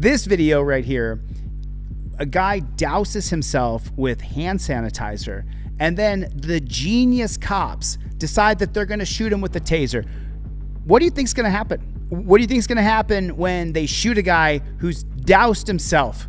This video right here, a guy douses himself with hand sanitizer, and then the genius cops decide that they're going to shoot him with a taser. What do you think's going to happen? What do you think's going to happen when they shoot a guy who's doused himself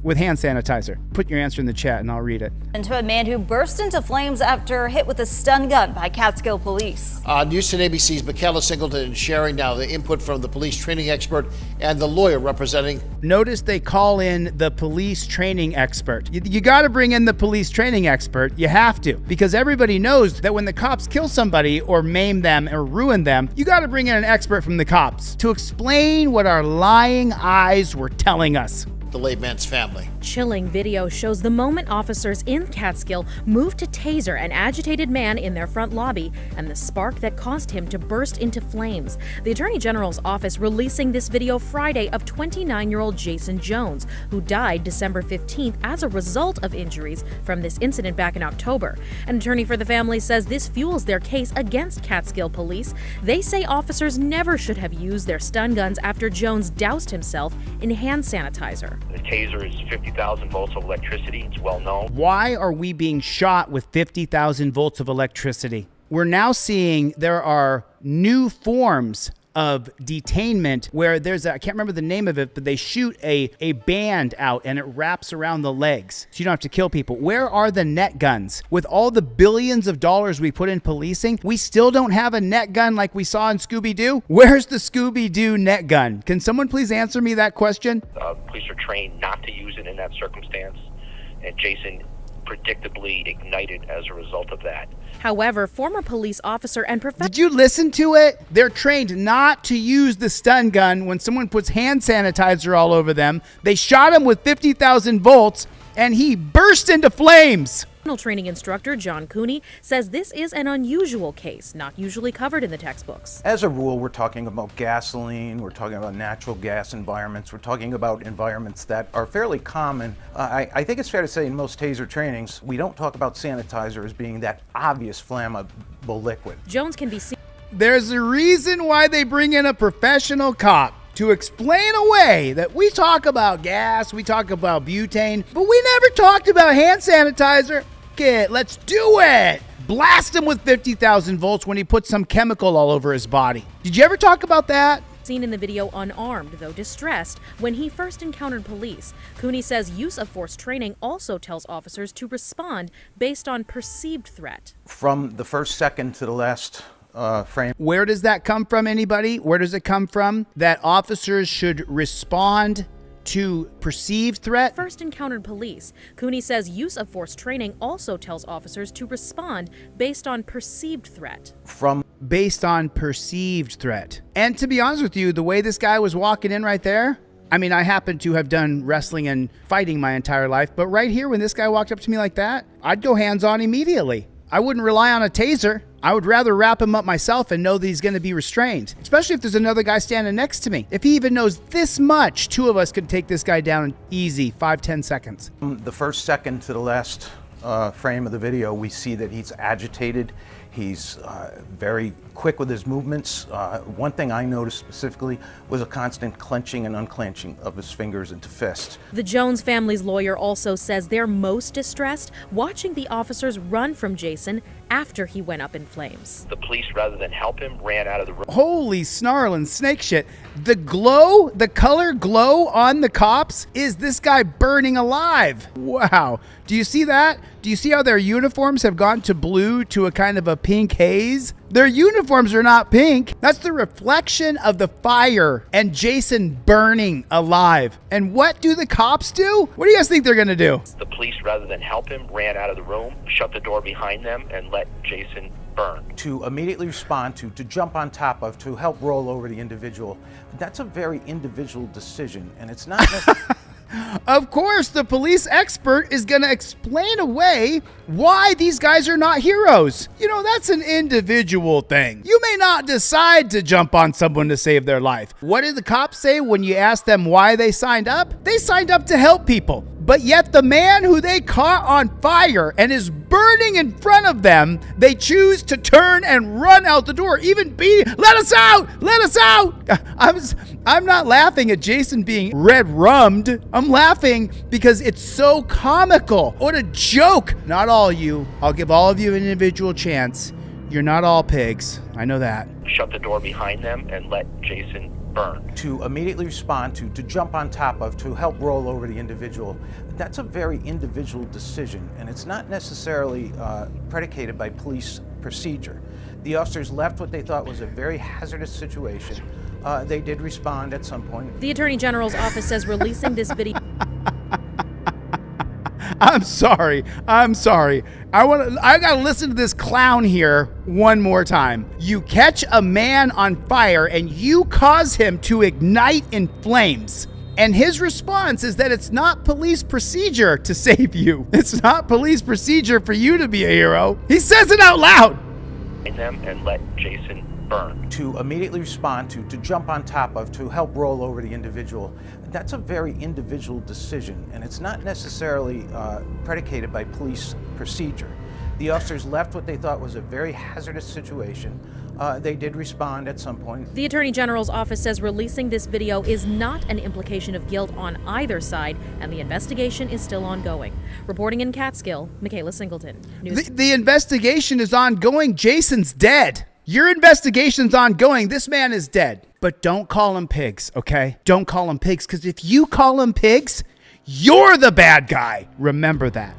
with hand sanitizer? Put your answer in the chat and I'll read it. Into a man who burst into flames after hit with a stun gun by Catskill police. News 10 ABC's Michaela Singleton sharing now the input from the police training expert and the lawyer representing. Notice they call in the police training expert. You got to bring in the police training expert. You have to, because everybody knows that when the cops kill somebody or maim them or ruin them, you got to bring in an expert from the cops to explain what our lying eyes were telling us. The layman's family. Chilling video shows the moment officers in Catskill moved to taser an agitated man in their front lobby and the spark that caused him to burst into flames. The Attorney General's office releasing this video Friday of 29-year-old Jason Jones, who died December 15th as a result of injuries from this incident back in October. An attorney for the family says this fuels their case against Catskill police. They say officers never should have used their stun guns after Jones doused himself in hand sanitizer. The taser is 50,000 volts of electricity. It's well known. Why are we being shot with 50,000 volts of electricity? We're now seeing there are new forms of detainment where there's I can't remember the name of it, but they shoot a band out and it wraps around the legs so you don't have to kill people. Where are the net guns? With all the billions of dollars we put in policing, we still don't have a net gun like we saw in Scooby-Doo? Where's the Scooby-Doo net gun? Can someone please answer me that question? Police are trained not to use it in that circumstance, and Jason predictably ignited as a result of that. However, former police officer and Did you listen to it? They're trained not to use the stun gun when someone puts hand sanitizer all over them. They shot him with 50,000 volts and he burst into flames. training instructor John Cooney says this is an unusual case, not usually covered in the textbooks. As a rule, we're talking about gasoline, we're talking about natural gas environments, we're talking about environments that are fairly common. I think it's fair to say in most taser trainings, we don't talk about sanitizer as being that obvious flammable liquid. Jones can be seen. There's a reason why they bring in a professional cop to explain away that we talk about gas, we talk about butane, but we never talked about hand sanitizer. Okay, let's do it. Blast him with 50,000 volts when he puts some chemical all over his body. Did you ever talk about that? Seen in the video unarmed, though distressed, when he first encountered police. Cooney says use of force training also tells officers to respond based on perceived threat. From the first second to the last frame. Where does that come from, anybody? Where does it come from? That officers should respond to perceived threat? First encountered police. Cooney says use of force training also tells officers to respond based on perceived threat. Based on perceived threat. And to be honest with you, the way this guy was walking in right there, I mean, I happen to have done wrestling and fighting my entire life, but right here, when this guy walked up to me like that, I'd go hands-on immediately. I wouldn't rely on a taser. I would rather wrap him up myself and know that he's going to be restrained, especially if there's another guy standing next to me. If he even knows this much, two of us could take this guy down in easy 5-10 seconds. The first second to the last frame of the video, we see that he's agitated. He's very quick with his movements. One thing I noticed specifically was a constant clenching and unclenching of his fingers into fists. The Jones family's lawyer also says they're most distressed watching the officers run from Jason after he went up in flames. The police, rather than help him, ran out of the room. Holy snarling snake shit. The glow, the color glow on the cops is this guy burning alive. Wow. Do you see that? Do you see how their uniforms have gone to blue to a kind of a pink haze? Their uniforms are not pink. That's the reflection of the fire and Jason burning alive. And what do the cops do? What do you guys think they're gonna do? The police, rather than help him, ran out of the room, shut the door behind them, and let Jason burn. To immediately respond to jump on top of, to help roll over the individual, that's a very individual decision, and it's not necessarily... Of course, the police expert is going to explain away why these guys are not heroes. You know, that's an individual thing. You may not decide to jump on someone to save their life. What did the cops say when you asked them why they signed up? They signed up to help people. But yet the man who they caught on fire and is burning in front of them, they choose to turn and run out the door, even beating, let us out, let us out. I'm not laughing at Jason being red rummed. I'm laughing because it's so comical. What a joke. Not all of you. I'll give all of you an individual chance. You're not all pigs. I know that. Shut the door behind them and let Jason burn. To immediately respond to jump on top of, to help roll over the individual, that's a very individual decision, and it's not necessarily predicated by police procedure. The officers left what they thought was a very hazardous situation. They did respond at some point. The Attorney General's office says releasing this video. I'm sorry. I gotta listen to this clown here one more time. You catch a man on fire and you cause him to ignite in flames. And his response is that it's not police procedure to save you. It's not police procedure for you to be a hero. He says it out loud. Them and let Jason burn. To immediately respond to jump on top of, to help roll over the individual, that's a very individual decision, and it's not necessarily predicated by police procedure. The officers left what they thought was a very hazardous situation. They did respond at some point. The Attorney General's office says releasing this video is not an implication of guilt on either side, and the investigation is still ongoing. Reporting in Catskill, Michaela Singleton. The investigation is ongoing. Jason's dead. Your investigation's ongoing. This man is dead. But don't call them pigs, okay? Don't call them pigs, because if you call them pigs, you're the bad guy. Remember that.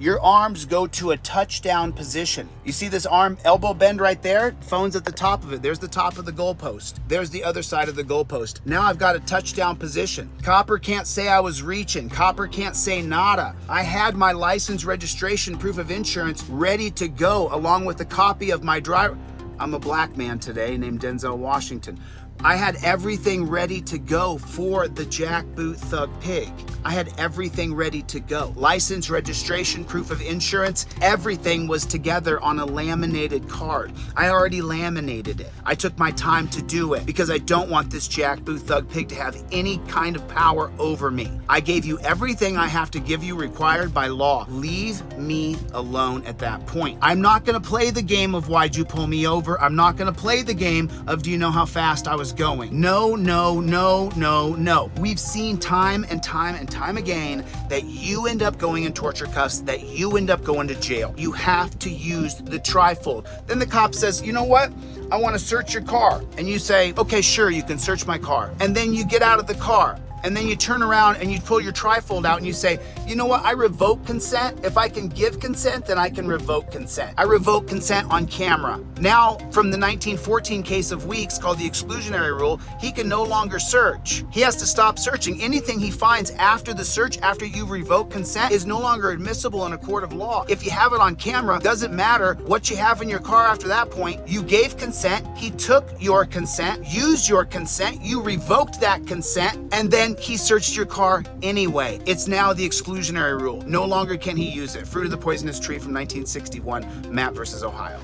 Your arms go to a touchdown position. You see this arm elbow bend right there? Phone's at the top of it. There's the top of the goalpost. There's the other side of the goalpost. Now I've got a touchdown position. Copper can't say I was reaching. Copper can't say nada. I had my license, registration, proof of insurance ready to go along with a copy of my driver. I'm a black man today named Denzel Washington. I had everything ready to go for the jackboot thug pig. I had everything ready to go. License, registration, proof of insurance, everything was together on a laminated card. I already laminated it. I took my time to do it because I don't want this jackboot thug pig to have any kind of power over me. I gave you everything I have to give you required by law. Leave me alone at that point. I'm not gonna play the game of why'd you pull me over. I'm not gonna play the game of do you know how fast I was going. No, no, no, no, no. We've seen time and time and time again that you end up going in torture cuffs, that you end up going to jail. You have to use the trifold. Then the cop says, you know what? I want to search your car. And you say, okay, sure, you can search my car. And then you get out of the car. And then you turn around and you pull your trifold out and you say, you know what, I revoke consent. If I can give consent, then I can revoke consent. I revoke consent on camera. Now, from the 1914 case of Weeks called the exclusionary rule, he can no longer search. He has to stop searching. Anything he finds after the search, after you revoke consent, is no longer admissible in a court of law. If you have it on camera, doesn't matter what you have in your car after that point. You gave consent, he took your consent, used your consent, you revoked that consent, and then he searched your car anyway. It's now the exclusionary rule. No longer can he use it. Fruit of the Poisonous Tree from 1961, Mapp versus Ohio.